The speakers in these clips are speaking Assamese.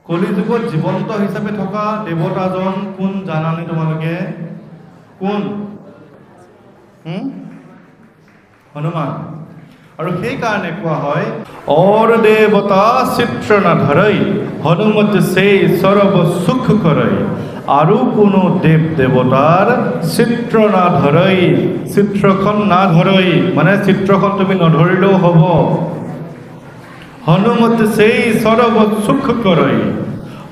কলিযুগত জীৱন্ত হিচাপে থকা দেৱতাজন কোন জানানে তোমালোকে? কোন? হনুমান। আৰু সেই কাৰণে কোৱা হয় और देवता चित्र न धरई हनुमत से सर्व सुख करई। আৰু কোনো দেৱ দেৱতাৰ চিত্ৰ না ধৰই, চিত্ৰখন না ধৰই মানে চিত্ৰখন তুমি নধৰিলেও হ'ব। হনুমত সেই সৰ্ব সুখ কৰই,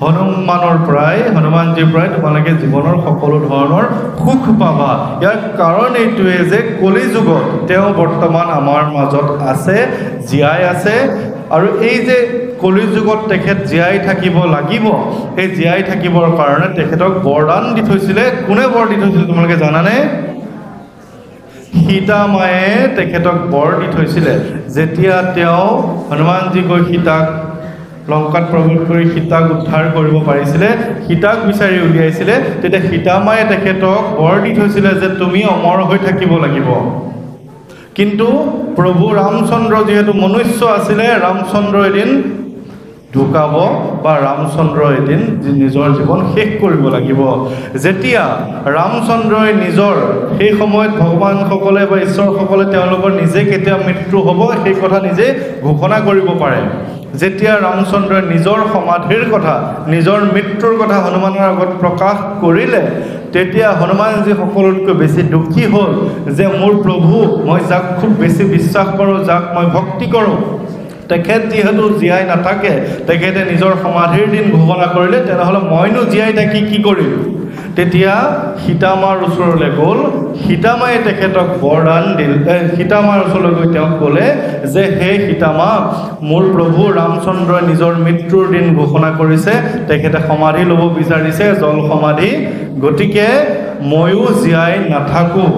হনুমানজীৰ পৰাই তোমালোকে জীৱনৰ সকলো ধৰণৰ সুখ পাবা। ইয়াৰ কাৰণ এইটোৱে যে কলিযুগত তেওঁ বৰ্তমান আমাৰ মাজত আছে, জীয়াই আছে। আৰু এই যে কলিযুগত তেখেত জীয়াই থাকিব লাগিব, সেই জীয়াই থাকিবৰ কাৰণে তেখেতক বৰদান দি থৈছিলে। কোনে বৰ দি থৈছিলে তোমালোকে জানানে? সীতা মায়ে তেখেতক বৰ দি থৈছিলে। যেতিয়া তেওঁ হনুমানজী গৈ সীতাক লংকাত প্ৰৱেশ কৰি সীতাক উদ্ধাৰ কৰিব পাৰিছিলে, সীতাক বিচাৰি উলিয়াইছিলে, তেতিয়া সীতা মায়ে তেখেতক বৰ দি থৈছিলে যে তুমি অমৰ হৈ থাকিব লাগিব। কিন্তু প্ৰভু ৰামচন্দ্ৰ যিহেতু মনুষ্য আছিলে, ৰামচন্দ্ৰ এদিন ঢুকাব বা ৰামচন্দ্ৰ এদিন নিজৰ জীৱন শেষ কৰিব লাগিব। যেতিয়া ৰামচন্দ্ৰই নিজৰ সেই সময়ত ভগৱানসকলে বা ঈশ্বৰসকলে তেওঁলোকৰ নিজে কেতিয়া মৃত্যু হ'ব সেই কথা নিজে ঘোষণা কৰিব পাৰে। যেতিয়া ৰামচন্দ্ৰই নিজৰ সমাধিৰ কথা, নিজৰ মৃত্যুৰ কথা হনুমানৰ আগত প্ৰকাশ কৰিলে, তেতিয়া হনুমানজী সকলোতকৈ বেছি দুখী হ'ল যে মোৰ প্ৰভু, মই যাক খুব বেছি বিশ্বাস কৰোঁ, যাক মই ভক্তি কৰোঁ, তেখেত যিহেতু জীয়াই নাথাকে, তেখেতে নিজৰ সমাধিৰ দিন ঘোষণা কৰিলে, তেনেহ'লে মইনো জীয়াই থাকি কি কৰিম? তেতিয়া সীতামাৰ ওচৰলৈ গ'ল। সীতামায়ে তেখেতক বৰদান দিল। সীতামাৰ ওচৰলৈ গৈ তেওঁক ক'লে যে হে সীতামা, মোৰ প্ৰভু ৰামচন্দ্ৰই নিজৰ মৃত্যুৰ দিন ঘোষণা কৰিছে, তেখেতে সমাধি ল'ব বিচাৰিছে, জল সমাধি। গতিকে ময়ো জীয়াই নাথাকোঁ।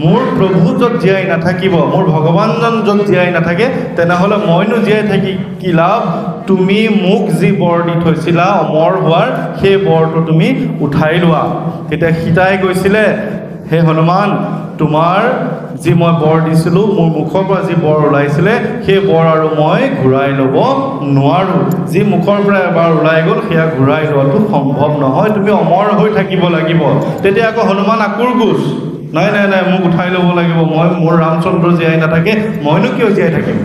মোৰ প্ৰভু য'ত জীয়াই নাথাকিব, মোৰ ভগৱানজন য'ত জীয়াই নাথাকে, তেনেহ'লে মইনো জীয়াই থাকি কি লাভ? তুমি মোক যি বৰ দি থৈছিলা অমৰ হোৱাৰ, সেই বৰটো তুমি উঠাই লোৱা। তেতিয়া সীতাই কৈছিলে, হে হনুমান, তোমাৰ যি মই বৰ দিছিলোঁ, মোৰ মুখৰ পৰা যি বৰ ওলাইছিলে, সেই বৰ আৰু মই ঘূৰাই ল'ব নোৱাৰোঁ। যি মুখৰ পৰা এবাৰ ওলাই গ'ল সেয়া ঘূৰাই লোৱাটো সম্ভৱ নহয়, তুমি অমৰ হৈ থাকিব লাগিব। তেতিয়া আকৌ হনুমান আকুৰগোচ, নাই নাই নাই, মোক উঠাই ল'ব লাগিব, মোৰ ৰামচন্দ্ৰ জীয়াই নাথাকে, মইনো কিয় জীয়াই থাকিম?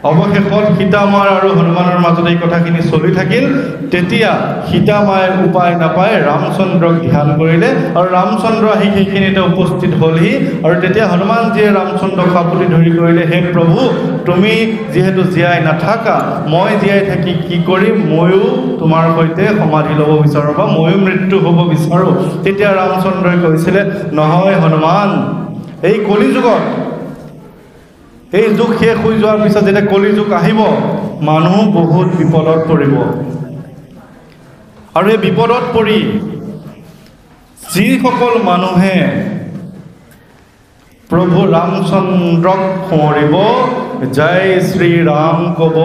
অৱশেষত সীতামাৰ আৰু হনুমানৰ মাজত এই কথাখিনি চলি থাকিল। তেতিয়া সীতামায়ে উপায় নাপায় ৰামচন্দ্ৰক ধ্যান কৰিলে, আৰু ৰামচন্দ্ৰ আহি সেইখিনিতে উপস্থিত হ'লহি। আৰু তেতিয়া হনুমানজীয়ে ৰামচন্দ্ৰক সাপুতি ধৰি কৰিলে, হে প্ৰভু, তুমি যিহেতু জীয়াই নাথাকা, মই জীয়াই থাকি কি কৰিম? ময়ো তোমাৰ সৈতে সমাধি ল'ব বিচাৰোঁ বা ময়ো মৃত্যু হ'ব বিচাৰোঁ। তেতিয়া ৰামচন্দ্ৰই কৈছিলে, নহয় হনুমান, এই কলিযুগত, এই যুগ শেষ হৈ যোৱাৰ পিছত যেতিয়া কলিযুগ আহিব, মানুহ বহুত বিপদত পৰিব। আৰু এই বিপদত পৰি যিসকল মানুহে প্ৰভু ৰামচন্দ্ৰক সোঁৱৰিব, জয় শ্ৰীৰাম ক'ব,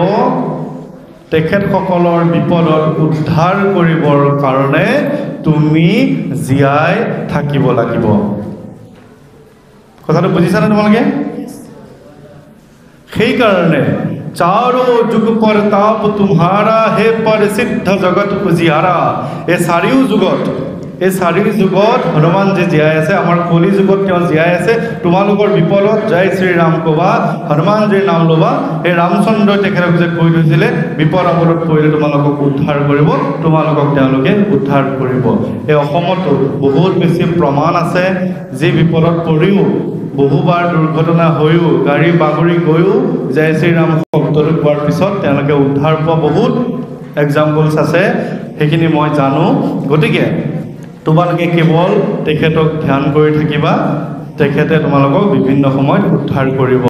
তেখেতসকলৰ বিপদত উদ্ধাৰ কৰিবৰ কাৰণে তুমি জীয়াই থাকিব লাগিব। কথাটো বুজিছানে তোমালোকে? সেইকাৰণে চাৰো যুগ প্ৰতাপ তোমাৰা, হে পৰিচিদ্ধ জগত উজিয়াৰা। এই চাৰিও যুগত হনুমানজী জীয়াই আছে। আমাৰ কলি যুগত তেওঁ জীয়াই আছে। তোমালোকৰ বিপদত জয় শ্ৰীৰাম ক'বা, হনুমানজীৰ নাম ল'বা। এই ৰামচন্দ্ৰই তেখেতক যে কৈ থৈছিলে, বিপদ আপদত পৰিলে তোমালোকক উদ্ধাৰ কৰিব, তোমালোকক তেওঁলোকে উদ্ধাৰ কৰিব। এই অসমতো বহুত বেছি প্ৰমাণ আছে, যি বিপদত পৰিও, বহুবাৰ দুৰ্ঘটনা হৈও, গাড়ী বাগৰি গৈও জয় শ্ৰীৰাম শব্দটো কোৱাৰ পিছত তেওঁলোকে উদ্ধাৰ পোৱা বহুত এক্সাম্পলছ আছে, সেইখিনি মই জানো। গতিকে তোমালোকে কেৱল তেখেতক ধ্যান কৰি থাকিবা, তেখেতে তোমালোকক বিভিন্ন সময়ত উদ্ধাৰ কৰিব।